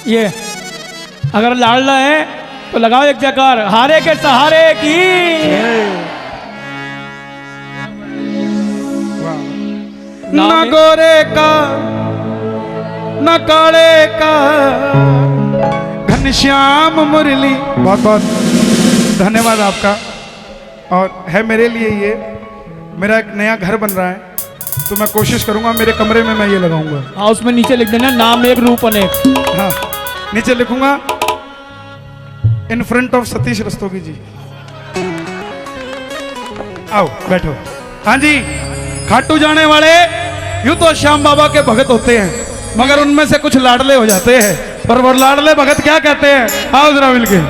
ये अगर लाडला है तो लगाओ एक जयकार, हारे के सहारे की। न गोरे का न काले का घनश्याम मुरली। बहुत बहुत धन्यवाद आपका। और है मेरे लिए ये, मेरा एक नया घर बन रहा है, तो मैं कोशिश करूंगा मेरे कमरे में मैं ये लगाऊंगा। हाँ, उसमें नीचे लिख देना नाम एक रूप अनेक। हाँ, नीचे लिखूंगा in front of Satish Rastogi ji. आओ बैठो। हाँ जी, खाटू जाने वाले यूं तो श्याम बाबा के भगत होते हैं, मगर उनमें से कुछ लाडले हो जाते हैं। पर वो लाडले भगत क्या कहते हैं, आओ जरा मिलके।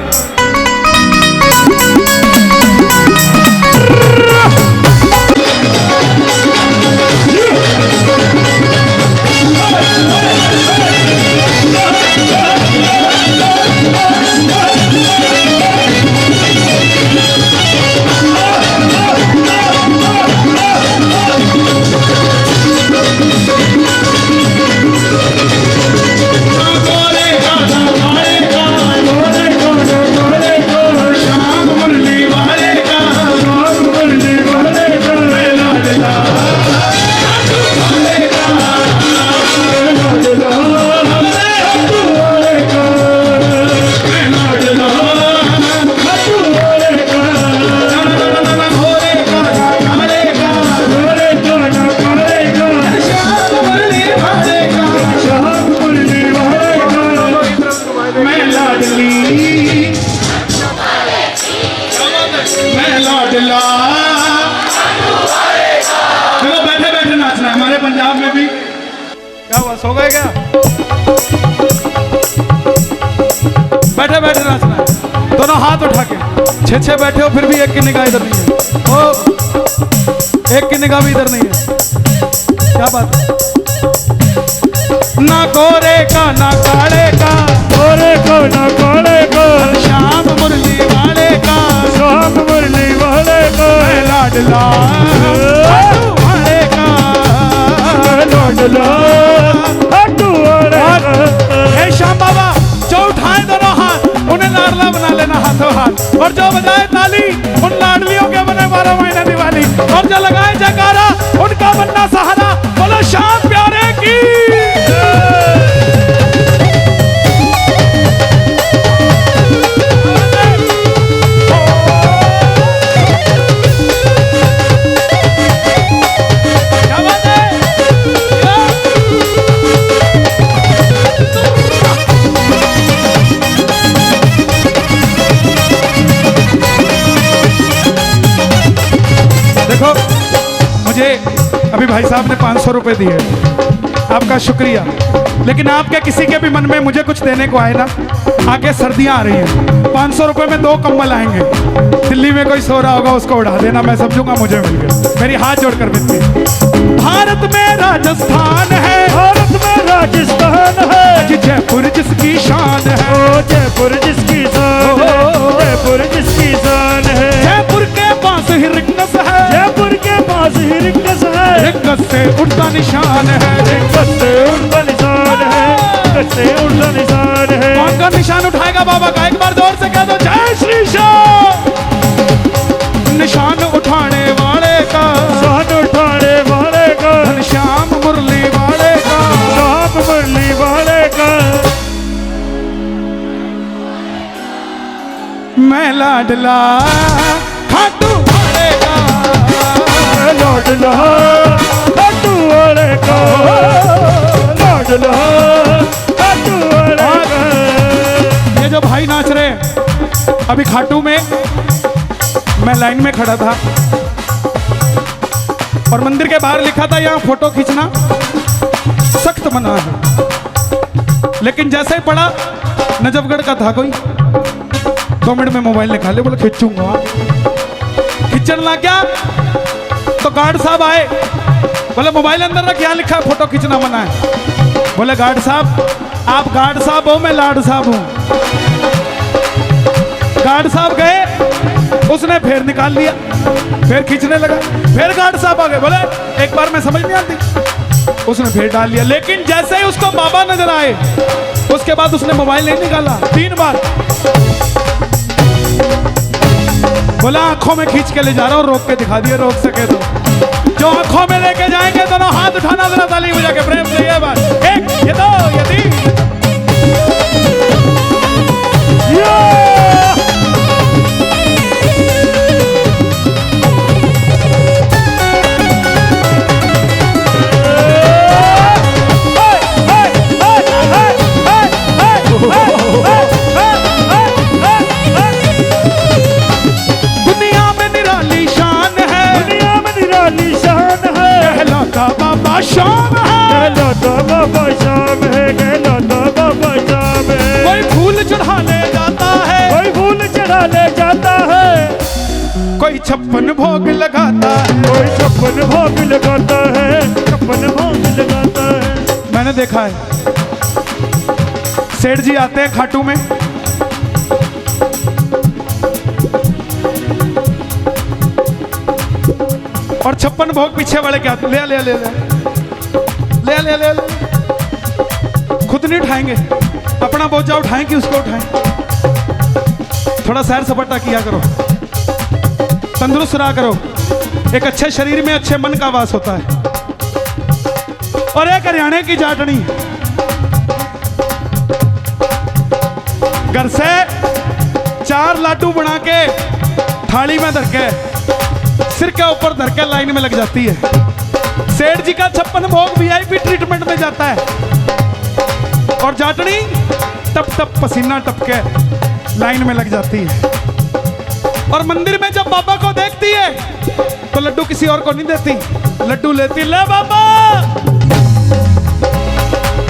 चलो बैठे बैठे नाचना है, हमारे पंजाब में भी। क्या हुआ, सो गए क्या? बैठे बैठे नाचना है, दोनों हाथ उठा के। छह बैठे हो फिर भी एक की निगाह इधर नहीं है, ओ एक की निगाह भी इधर नहीं है। क्या बात है? ना गोरे का ना काले का, गोरे को ना काले को, श्याम मुरली वाले का, श्याम मुरली वाले का, लाडला वाले का, लाडला वाले। हे श्याम बाबा, जो उठाए दोनों हाथ उन्हें लाडला बना लेना हाथों हाथ, और जो बजाए ताली उन लाडलियों के बने 12 महीने दिवाली, और जो लगाए जयकारा उनका बनना सहारा। बोलो श्याम प्यारे की। देखो, मुझे अभी भाई साहब ने 500 रुपए दिए, आपका शुक्रिया। लेकिन आपके किसी के भी मन में मुझे कुछ देने को आए ना, आगे सर्दियां आ रही हैं, 500 रुपए में 2 कंबल आएंगे। दिल्ली में कोई सो रहा होगा उसको उड़ा देना, मैं समझूंगा मुझे मिल गया। मेरी हाथ जोड़कर विनती। भारत में राजस्थान है, भारत में राजस्थान है, जयपुर जिसकी शान है, जयपुर जिसकी शान है, जयपुर जिसकी शान है। जयपुर के पास ही रिंगस है, जयपुर के पास ही रिंगस है, रिंगस से उड़ता निशान है, रिंगस से उड़ता निशान है, रिंगस से उड़ता निशान है। कौन का निशान उठाएगा बाबा का? एक बार जोर से कह दो, जय श्री श्याम। निशान उठाने वाले का, निशान उठाने वाले का, श्याम मुरली वाले का, श्याम मुरली वाले का। मैं लाडला खाटू वाले का, लाडला खाटू वाले का, लाडला खाटू वाले का। ये जो भाई नाच रहे हैं अभी खाटू में, मैं लाइन में खड़ा था और मंदिर के बाहर लिखा था यहाँ फोटो खींचना सख्त मना है। लेकिन जैसे ही पड़ा, नजफगढ़ का था कोई, 2 मिनट में मोबाइल निकाले, बोले खींचूंगा। खींचने लग गया तो गार्ड साहब आए, बोले मोबाइल अंदर रख, यहाँ लिखा है फोटो खींचना मना है। बोले गार्ड साहब, आप गार्ड साहब हो, मैं लाड साहब हूँ। गार्ड साहब गए, उसने फिर निकाल लिया, फिर खींचने लगा, फिर गार्ड साहब आ गए, बोले एक बार में समझ नहीं आती, उसने फिर डाल लिया। लेकिन जैसे ही उसको बाबा नजर आए, उस उसके बाद उसने मोबाइल नहीं निकाला 3 बार। बोला आंखों में खींच के ले जा रहा हूँ, रोक के दिखा दिया, रोक सके तो। जो आंखों में लेके जाएंगे दोनों हाथ उठाना, जरा ताली बजा के प्रेम से ये बात। 1 ये 2 ये 3। दुनिया में निराली शान है, दुनिया में निराली शान है, कहलाता बाबा शाम है, कहलाता बाबा शाम है, कहलाता बाबा शाम है। कोई फूल चढ़ा ले जाता है, कोई फूल चढ़ा ले जाता है, कोई 56 भोग लगाता है। कोई 56 भोग लगाता है, 56 भोग लगाता है। मैंने देखा है सेठ जी आते हैं खाटू में, और 56 भोग पीछे वाले क्या ले ले ले ले ले ले ले ले। खुद नहीं उठाएंगे, अपना बोझा उठाएं कि उसको उठाएं। थोड़ा सैर सपाटा किया करो, तंदुरुस्त रहा करो। एक अच्छे शरीर में अच्छे मन का वास होता है। और एक हरियाणे की जाटनी घर से 4 लाडू बना के थाली में धर के सिर के ऊपर धर के लाइन में लग जाती है। सेठ जी का 56 भोग वीआईपी ट्रीटमेंट में जाता है, और जाटनी टप टप पसीना टपके लाइन में लग जाती है। और मंदिर में जब बाबा को देखती है तो लड्डू किसी और को नहीं देती, लड्डू लेती, ले बाबा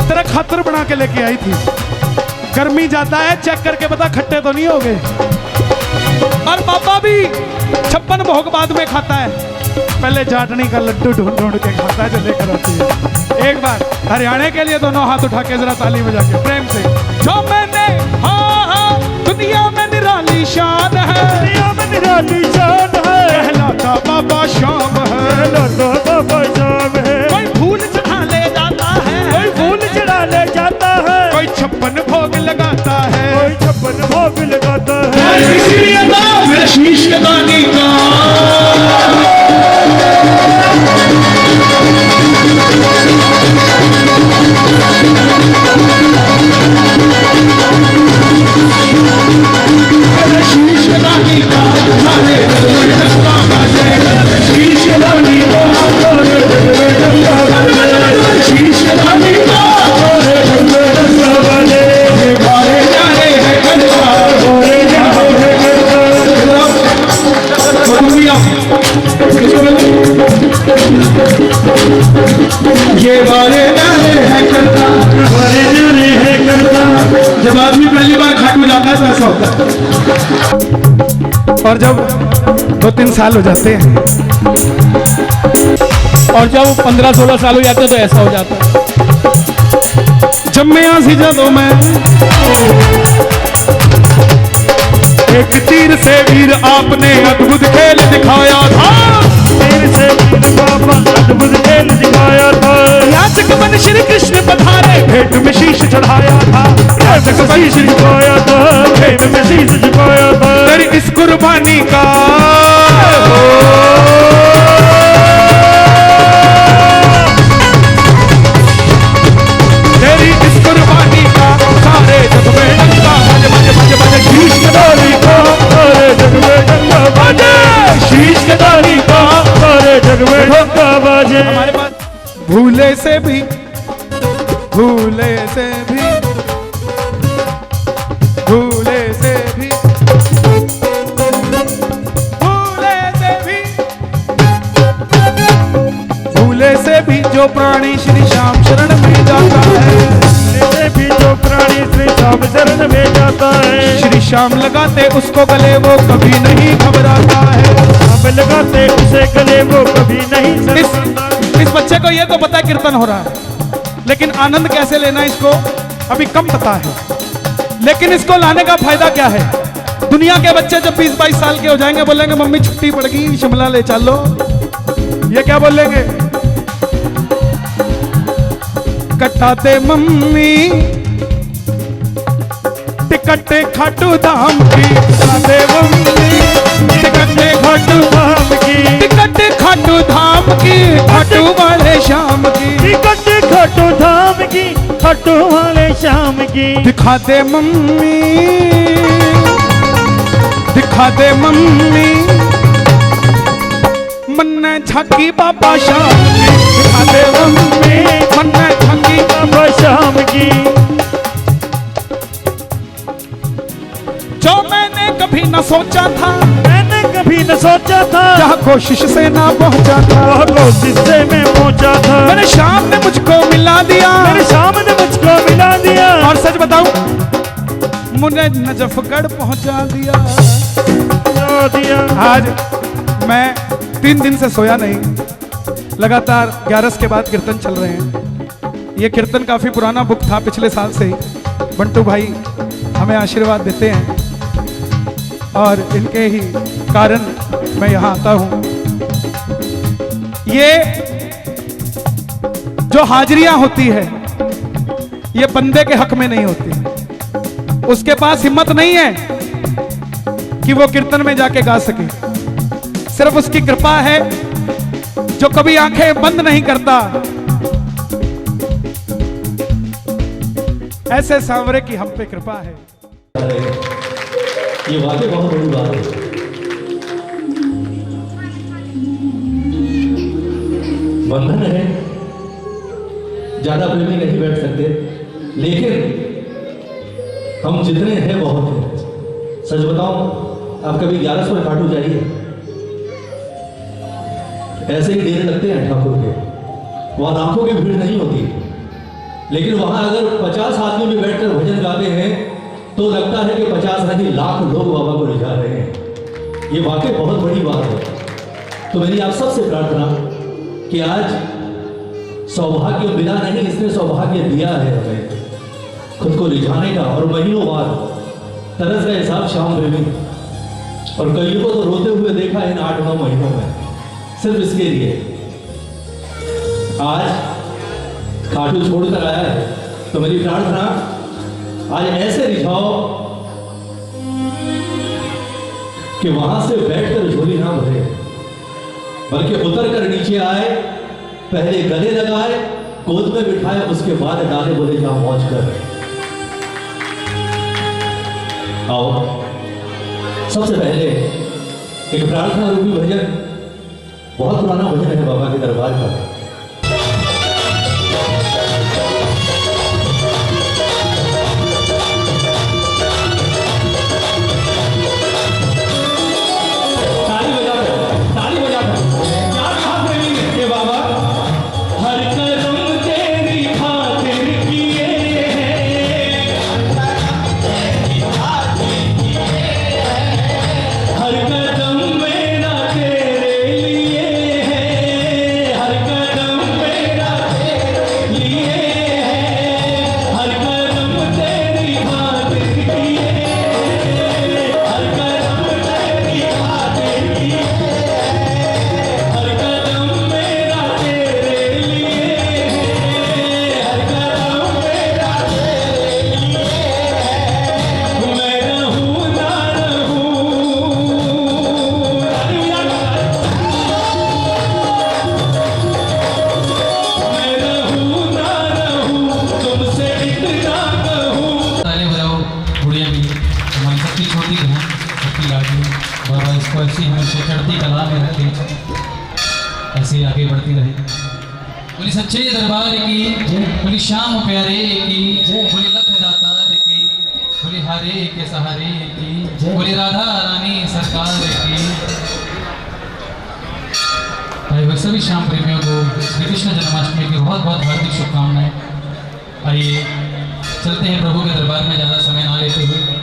तेरा खातर बना के लेके आई थी। गर्मी जाता है, चेक करके बता खट्टे तो नहीं हो गए। और बाबा भी 56 भोग बाद में खाता है, पहले जाटनी का लड्डू ढूंढ ढूंढ के खाता है जो लेकर आती है। एक बार हरियाणा के लिए दोनों हाथ उठा के जरा ताली बजा के प्रेम से। जो मैंने हाँ हाँ दुनिया में निराली शान है, दुनिया में निराली शान है, कहलाता बाबा शाम है, कहलाता बाबा शाम है। कोई फूल चढ़ा ले जाता है, कोई फूल चढ़ा ले जाता है, कोई 56 भोग लगाता है, कोई 56 भोग लगाता है। मेरे शीश के दानी का शीश के दानी का हमारे डंका बजे, शीश के दानी का हमारे डंका बजे, शीश के दानी का हमारे डंका बजे। ये बारे जाने है गंगा, बारे जाने है गंगा। ये बारे जाने है करता, बारे जाने है करता। जब आदमी पहली बार खाटू जाता है तो ऐसा होता है। और जब 2-3 साल हो जाते हैं, और जब 15-16 साल हो जाते हैं तो ऐसा हो जाता है। जब मैं आसी जदों मैं एक तीर से वीर आपने अद्भुत खेल दिखाया था, तीर से वीर बाबा अद्भुत खेल दिखाया था। याचक बन श्री कृष्ण पधारे, भेंट में शीश चढ़ाया था, याचक बन शीश झुकाया था, भेंट में शीश झुकाया था। तेरी इस कुर्बानी का तेरी इस कुर्बानी का सारे जग में डंका बज बज बज बज। शीश के दानी का सारे जग में डंका बाजे, शीश के दानी का सारे जग में डंका बाजे। हमारे पास भूले से भी भूले से भी भूले से भी भूले से भी भूले से भी जो प्राणी श्री श्याम शरण में जाता है, से भी जो प्राणी श्री श्याम शरण में जाता है, श्री श्याम लगाते उसको गले वो कभी नहीं घबराता है। अब लगाते उसे गले वो कभी नहीं शर्माता। इस बच्चे को ये तो पता है कीर्तन हो रहा है, लेकिन आनंद कैसे लेना इसको अभी कम पता है। लेकिन इसको लाने का फायदा क्या है? दुनिया के बच्चे जब 20-22 साल के हो जाएंगे बोलेंगे मम्मी छुट्टी पड़ गई शिमला ले चलो, ये क्या बोलेंगे? कटाते मम्मी टिकट खाटू धाम की दिखा दे मम्मी, टिकट खाटू धाम की, टिकट खाटू धाम की, खाटू वाले शाम की, टिकट खाटू धाम की, खाटू वाले शाम की। दिखा दे मम्मी, दिखा दे मम्मी, मन्ने झांकी बाबा शाम की, दिखा दे मम्मी, मन्ने झांकी बाबा शाम की। जो मैंने कभी न सोचा था, मैंने कभी न सोचा था, जहाँ कोशिश से ना पहुँचा था, वहाँ कोशिश से मैं पहुँचा था। मेरे शाम ने मुझको मिला दिया, मेरे शाम ने मुझको मिला दिया। और सच बताऊं, मुझे नजफगढ़ पहुँचा दिया। आज मैं 3 दिन से सोया नहीं, लगातार 11 के बाद कीर्तन चल रहे हैं। ये कीर्तन काफी पुराना बुक था, पिछले साल से ही बंटू भाई हमें आशीर्वाद देते हैं और इनके ही कारण मैं यहाँ आता हूँ। ये जो हाजिरियां होती है ये बंदे के हक में नहीं होती। उसके पास हिम्मत नहीं है कि वो कीर्तन में जाके गा सके, सिर्फ उसकी कृपा है जो कभी आंखें बंद नहीं करता। ऐसे सांवरे की हम पे कृपा है। ये वाकई बहुत बड़ी बात है। बंधन है, ज्यादा प्रेमी नहीं बैठ सकते, लेकिन हम जितने हैं बहुत हैं। सच बताऊं, आप कभी 11 में खाटू जाइए, ऐसे ही डेरे लगते हैं ठाकुर के, वहां लाखों की भीड़ नहीं होती, लेकिन वहां अगर 50 आदमी भी बैठकर भजन गाते हैं तो लगता है कि 50 नहीं लाख लोग बाबा को रिझा रहे हैं। ये वाकई बहुत बड़ी बात है। तो मेरी आप सबसे प्रार्थना कि आज सौभाग्य बिना नहीं, इसने सौभाग्य दिया है हमें खुद को रिझाने का, और महीनों बाद तरस गए साहब श्याम प्रेमी, और कईयों को तो रोते हुए देखा इन 8-9 महीनों में, सिर्फ इसके लिए। आज खाटू छोड़कर आया है, तो मेरी प्रार्थना आज ऐसे रिझाओ कि वहां से बैठकर झोली ना भरे, बल्कि उतर कर नीचे आए, पहले गले लगाए, गोद में बिठाए, उसके बाद डाले बोले जा मौज कर। आओ, सबसे पहले एक प्रार्थना रूपी भजन, बहुत पुराना भजन है बाबा के दरबार का। ऐसे आगे बढ़ती रहे। बोली सच्चे दरबार की, बोली श्याम प्यारे की, बोली लख दातार की, बोली हारे के सहारे की, बोली राधा रानी सरकार की। आए हुए सभी श्याम प्रेमियों को श्री कृष्ण जन्माष्टमी की बहुत बहुत हार्दिक शुभकामनाएं। आइए चलते हैं प्रभु के दरबार में, ज़्यादा समय ना लेते हुए।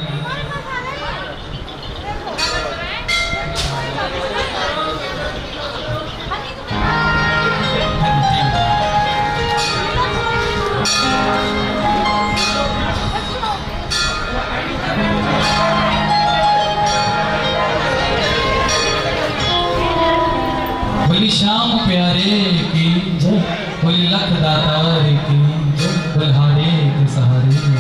बोली श्याम प्यारे की, बोली लख दातार की, बोली हारे के सहारे की।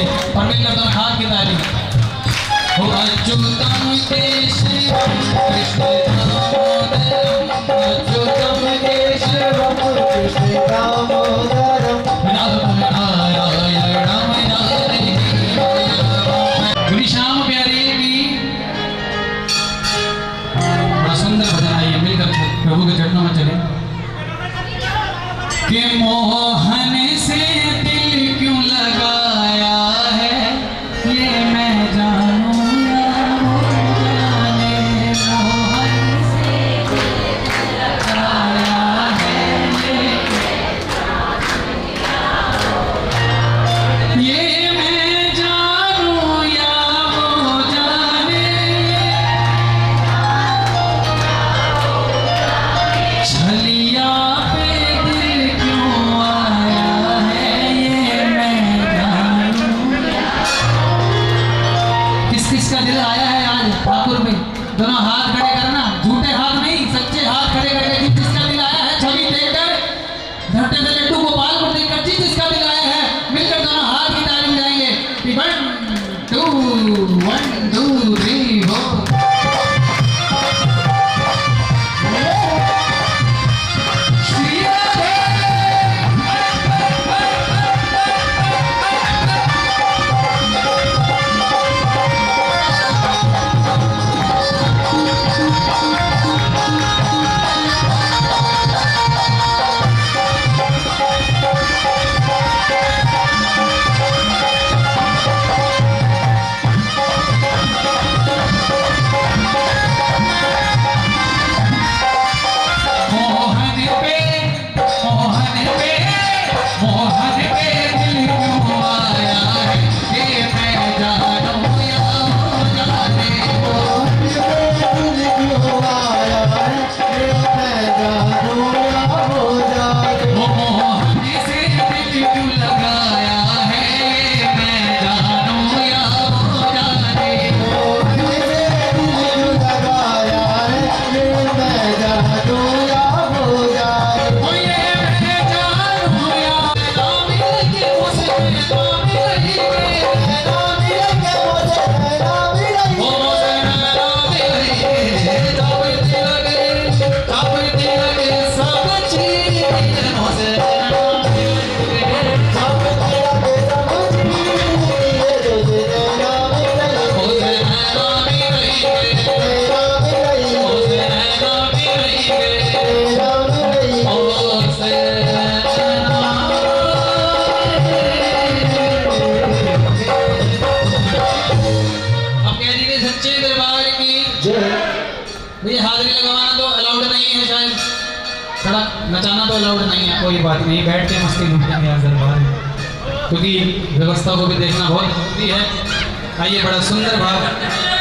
चाहिए और मिलकर दोनों हाथ की ताली हो अच्युतम केशवम कृष्ण दामोदरम अच्युतम केशवम कृष्ण दामोदरम नारायणम नारायण बोली श्याम प्यारे की बड़ा सुंदर भजन आइए मिलकर प्रभु के चरणों में चले कि मोहन से दिल क्यों लगाया है ये मैं जानूं या वो जाने मोहन से दिल लगाया है ये मैं जानूं या वो जाने छलिया पे दिल क्यों आया है ये मैं जानूं किस किस का दिल आया है आज ठाकुर में दोनों हाथ खड़े करना झूठे हाथ नहीं सच्चे हाथ खड़े करके जिस जिसका दिल आया है छवि देखकर धरते से लड्डू गोपाल को देखकर जिस जिसका दिल आया है मिलकर दोनों हाथ की ताली बजाएंगे 1 2 3 4 नचाना तो अलाउड नहीं है कोई बात नहीं बैठ के मस्ती लूटेंगे आज दरबार में क्योंकि व्यवस्था को भी देखना बहुत जरूरी है आइए बड़ा सुंदर भाव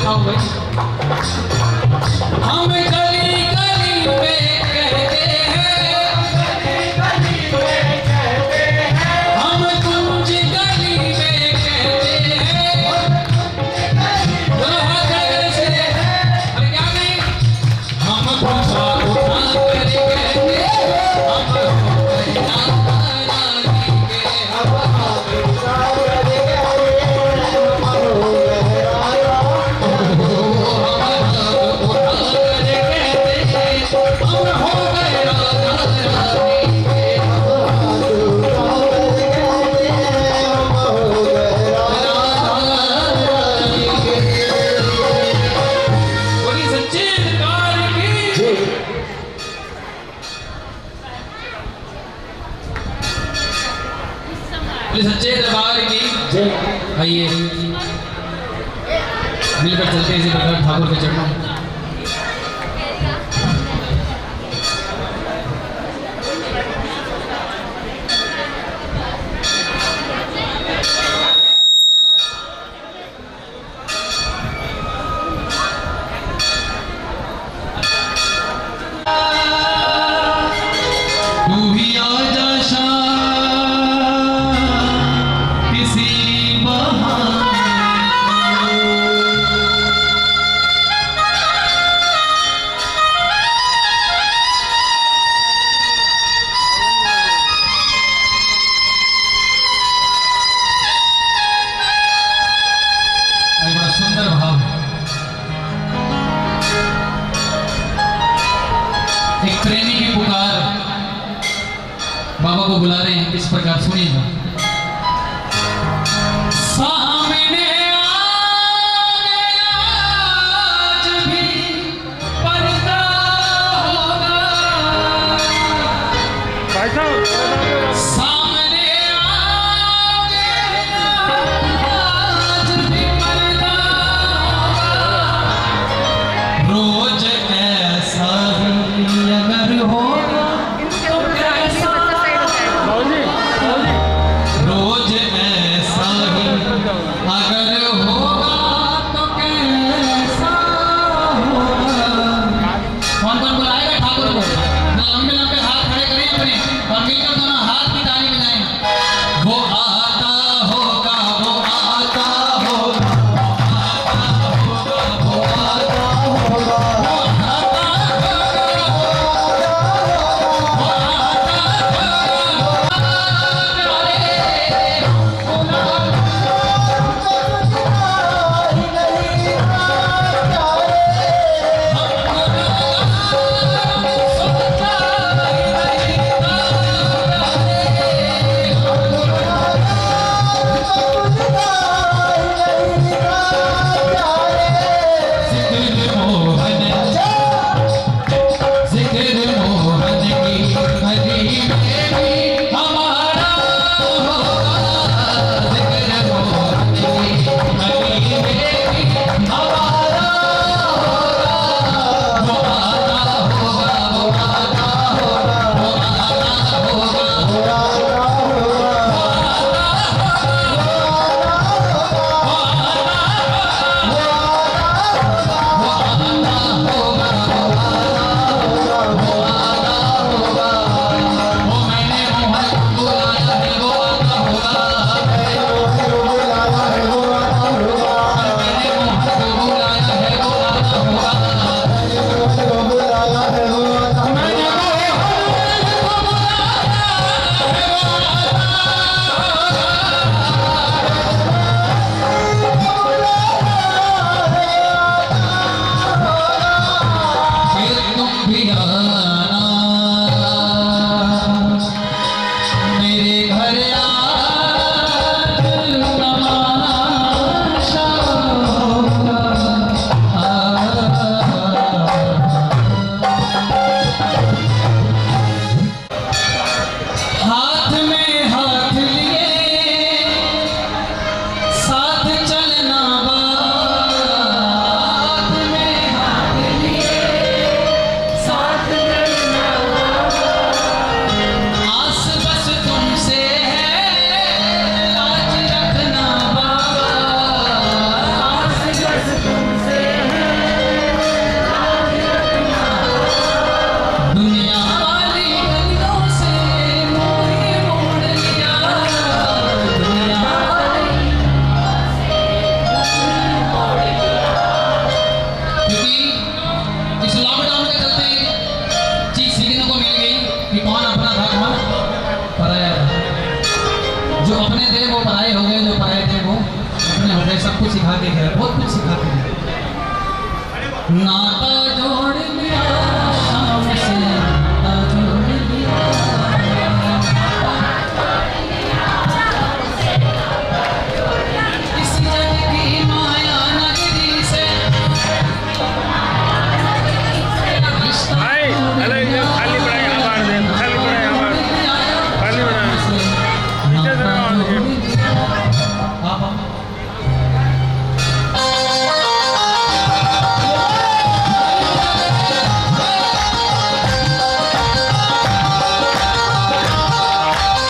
आओ भाई। हम गली गली में कहते हैं, हम कुंज गली में कहते हैं, बोलो हाथ जगह से, अरे क्या नहीं, हम पूछा उठा कर कहते हैं, हम हो गए रानी के, हम सच्चे दरबार की आइए मिलकर चलते इसी प्रकार ठाकुर के चरणों में। तू ही आजा शाम किसी बड़ा सुंदर भाव है। एक प्रेमी की पुकार बाबा को बुला रहे हैं, इस प्रकार सुनिएगा।